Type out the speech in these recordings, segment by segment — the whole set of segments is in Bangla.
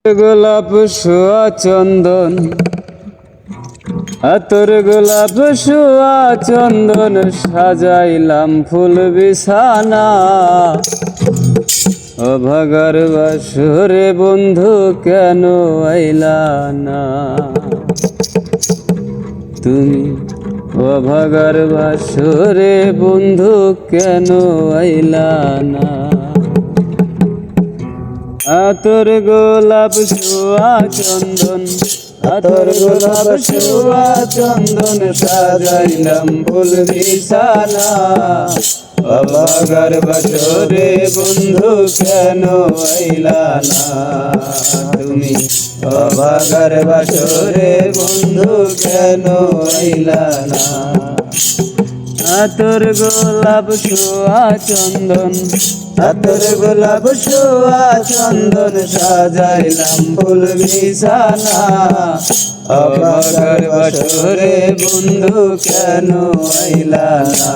গোলাপ সোয়া চন্দন, আতর গোলাপ সোয়া চন্দন, সাজাইলাম ফুল বিছানা। অভাগার বাসরে বন্ধু কেন আইলা না? তুমি অভাগার বাসরে বন্ধু কেন আইলা না? আতর গোলাপ সোয়া চন্দন, আতর গোলাপ সোয়া চন্দন, সাজাইলাম ফুল বিছানা। অভাগার বাসরে বন্ধু কেন আইলা না? তুমি অভাগার বাসরে বন্ধু কেন আইলা না? আতর গোলাপ সোয়া চন্দন, আতর গোলাপ সোয়া চন্দন, সাজাইলাম ফুল বিছানা। অভাগার বাসরে বন্ধু কেন আইলা না?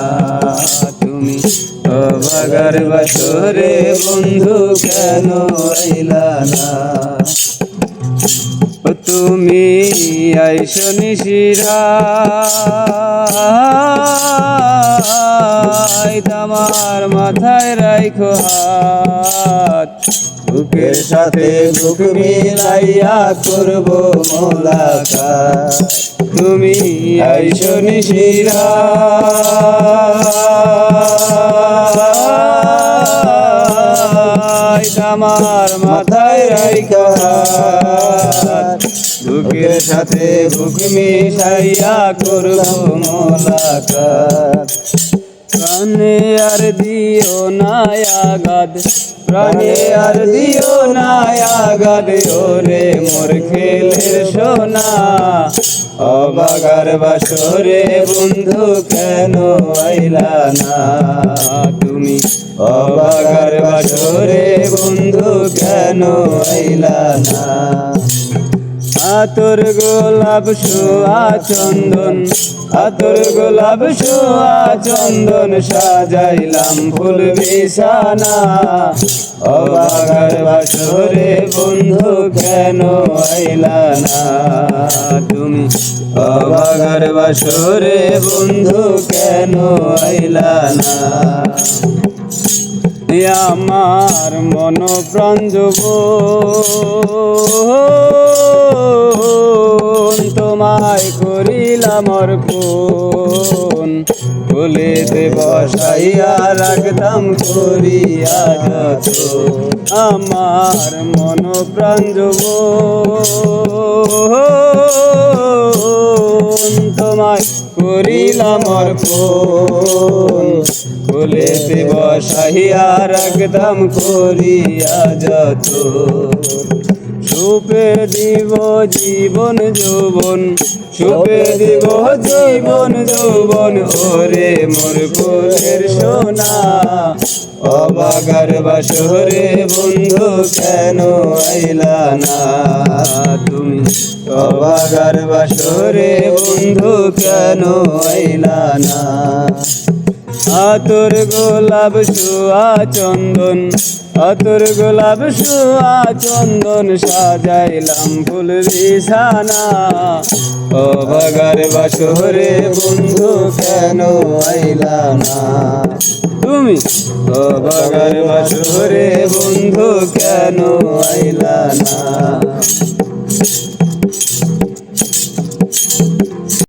তুমি অভাগার বাসরে বন্ধু কেন আইলা না? তুমি আইসো নিশিরা আমার মাথায় রাইখো হাত, বুকের সাথে বুক মিলাইয়া করবো মোলাকাত। তুমি আইসো নিশিরা আমার মাথায় রাইখো হাত, বুকের সাথে বুক মিশাইয়া করবো মোলাকাত। প্রাণে আর দিও না আঘাত, প্রাণে আর দিও না আঘাত, ওরে মোর খেলের সোনা। অভাগার বাসরে বন্ধু কেন আইলা না? তুমি অভাগার বাসরে বন্ধু কেন আইলা না? আতর গোলাপ সোয়া চন্দন, আতর গোলাপ সোয়া চন্দন, সাজাইলাম ফুল বিছানা। অভাগার বাসরে বন্ধু কেন আইলা না? তুমি অভাগার বাসরে বন্ধু কেন আইলা না? আমার মন প্রাণ যৌবন, তোমায় করিলাম অর্পণ। কোলেতে বসাইয়া রাখতাম করিয়া যতন। আমার মন প্রাণ যৌবন, তোমায় করিলাম অর্পণ। কোলেতে বসাইয়া রাখতাম করিয়া যতন। সুপে দিব জীবন যৌবন, সুপে দিব জীবন যৌবন, ওরে মোর কোলের সোনা। অভাগার বাসরে বন্ধু কেন আইলা না? তুমি অভাগার বাসরে বন্ধু কেন আইলা না? আতর গোলাপ সোয়া চন্দন, আতর গোলাপ সোয়া চন্দন, সাজাইলাম ফুল বিছানা। অভাগার বাসরে বন্ধু কেন আইলা না? তুমি অভাগার বাসরে বন্ধু কেন আইলা না?